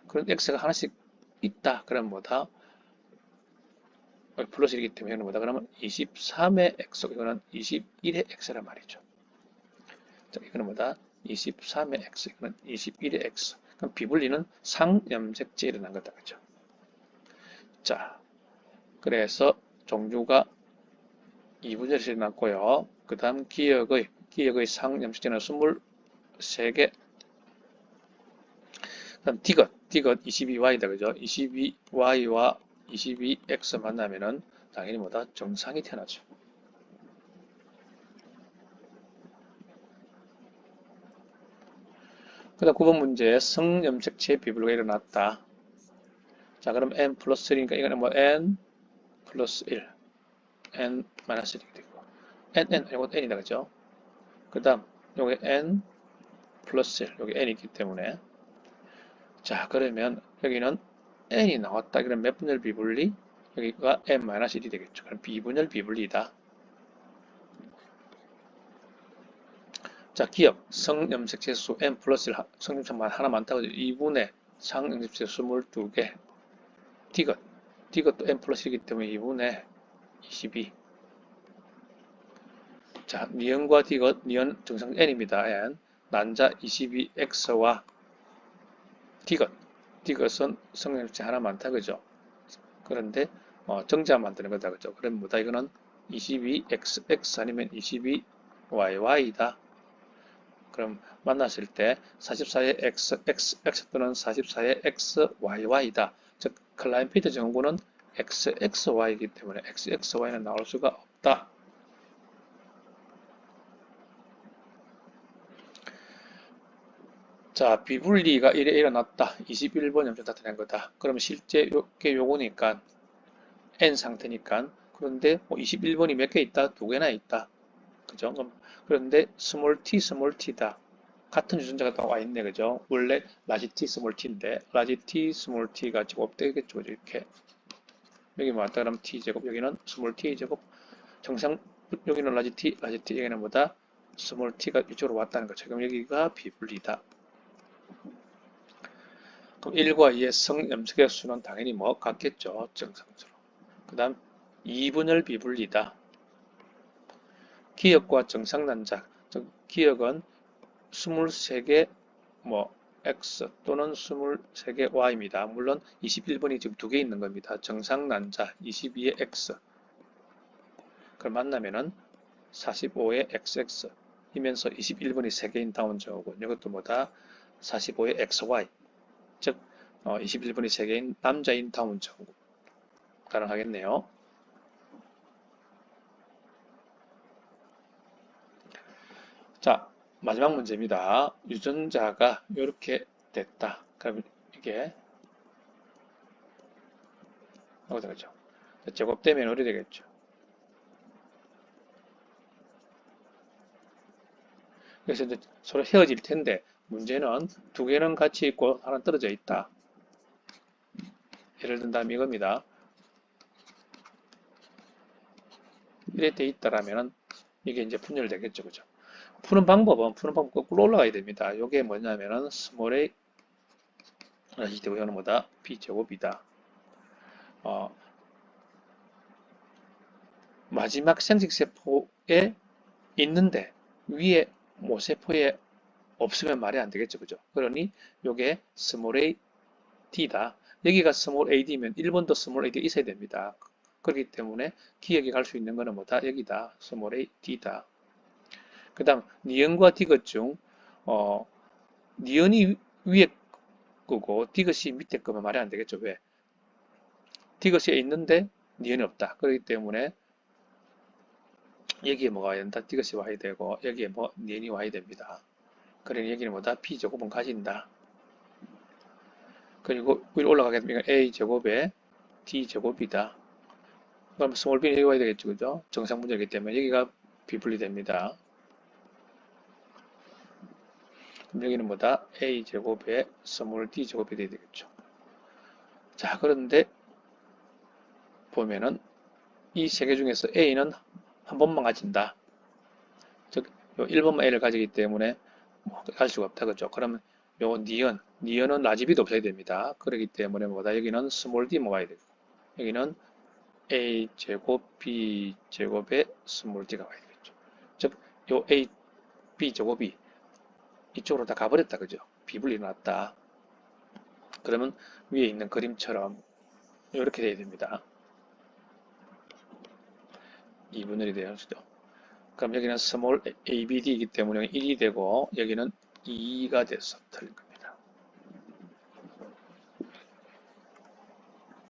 [SPEAKER 1] 그럼 x가 하나씩 있다. 그럼 뭐다? 플러스 1이기 때문에 뭐다? 그러면 23의 x, 이거는 21의 x란 말이죠. 자, 이거는 뭐다? 23의 x, 이거는 21의 x. 그럼 비불리는 상염색체 일어난 거다. 그죠? 자, 그래서 종류가 2분열이 일어났고요. 그 다음 기역의 상염색체는 23개. 그다음 디귿 22y다. 그죠? 22y와 22x 만나면은 당연히 뭐다? 정상이 태어나죠. 그 다음 9번 문제 성염색체 비불가 일어났다. 자, 그럼 n 플러스 1이니까 이거는 뭐 n 플러스 1, n 마이너스 1이 되고 n, 이것도 n이다. 그죠? 그 다음 요게 n 플러스 1, 여기 n이 있기 때문에 자, 그러면 여기는 n이 나왔다. 그럼 몇 분열 비분리? 여기가 n-1이 되겠죠. 그럼 비분열 비분리다. 자, 기억 성염색체수 n 플러스 1 성염색만 하나 많다고 2분의 상염색체 22개. 디귿도 n 플러스 1이기 때문에 2분의 22. 자, 니은과 디귿, 니은 정상 n입니다. n. 난자 22x와 디귿은 성염색체 하나 많다. 그죠? 그런데 정자 만드는 거다. 그죠? 그럼 뭐다? 이거는 22x 아니면 22y다. 그럼 만났을 때 44의 x 또는 44의 xy다. 즉 클라인피트 정보는 xxy이기 때문에 xxy는 나올 수가 없다. 자, 비분리가 이래 일어났다. 21번 염색 나타낸 거다. 그러면 실제 요거니까 n 상태니까 그런데 21번이 몇 개 있다? 두 개나 있다. 그죠? 그런데 스몰 t다. 같은 유전자가 또 와 있네. 그죠? 원래 라지 t 스몰 t인데 라지 t 스몰 t가 제곱되겠죠. 이렇게 여기 왔다 그러면 t 제곱, 여기는 스몰 t 제곱. 정상 여기는 라지 t, 여기는 뭐다? 스몰 t가 이쪽으로 왔다는 거죠. 그럼 여기가 비분리다. 그럼 1과 2의 성염색의 수는 당연히 뭐 같겠죠. 정상수로. 그 다음 2분열 비분리다. 기역과 정상난자. 즉 기역은 23개 뭐 x 또는 23개 y입니다. 물론 21번이 지금 두 개 있는 겁니다. 정상난자 22의 x. 그걸 만나면은 45의 xx 이면서 21번이 3개인 다운 증후군. 이것도 뭐다? 45의 xy. 즉 21번이 3개인 남자인 다운 증후군. 가능하겠네요. 자, 마지막 문제입니다. 유전자가 이렇게 됐다. 그럼 이게 어떻게 되죠? 제곱되면 어떻게 되겠죠? 그래서 이제 서로 헤어질 텐데 문제는 두 개는 같이 있고 하나 떨어져 있다. 예를 든다면 이겁니다. 이래 돼 있다라면은 이게 이제 분열되겠죠. 그죠? 푸는 방법 거꾸로 올라가야 됩니다. 이게 뭐냐면은 스몰 a 다시 되고 이거는 뭐다? b제곱이다. 마지막 생식세포에 있는데 위에 모세포에 없으면 말이 안 되겠죠. 그죠? 그러니 요게 스몰 a d다. 여기가 스몰 ad면 1번도 스몰 ad 있어야 됩니다. 그렇기 때문에 기억이 갈 수 있는 거는 뭐다? 여기다. 스몰 a d다. 그 다음 니은과 디귿 중 니은이 위에 거고 디귿이 밑에 거면 말이 안 되겠죠. 왜? 디귿이 있는데 니은이 없다. 그렇기 때문에 여기에 뭐가 와야 된다? 디귿이 와야 되고 여기에 뭐 니은이 와야 됩니다. 그러니 여기는 뭐다? b제곱은 가진다. 그리고 위로 올라가게 되면 a제곱에 d제곱이다. 그럼 스몰 b는 여기 와야 되겠죠. 그죠? 정상 분절이기 때문에 여기가 비분리됩니다. 그럼 여기는 뭐다? a제곱에 스몰 d제곱이 돼야 되겠죠. 자, 그런데 보면은 이 세 개 중에서 a는 한 번만 가진다. 즉, 요 1번만 a를 가지기 때문에 갈 수가 없다. 그죠? 그러면 요 니은은 라지비도 없어야 됩니다. 그렇기 때문에 뭐다? 여기는 스몰 d만 와야 되고, 여기는 a제곱 b제곱에 스몰 d가 와야 되겠죠. 즉, 요 a, b제곱이 이쪽으로 다 가버렸다. 그죠? 비분리 일어났다. 그러면 위에 있는 그림처럼 이렇게 돼야 됩니다. 2분열이 되어야죠. 그럼 여기는 스몰 abd이기 때문에 1이 되고 여기는 2가 됐어.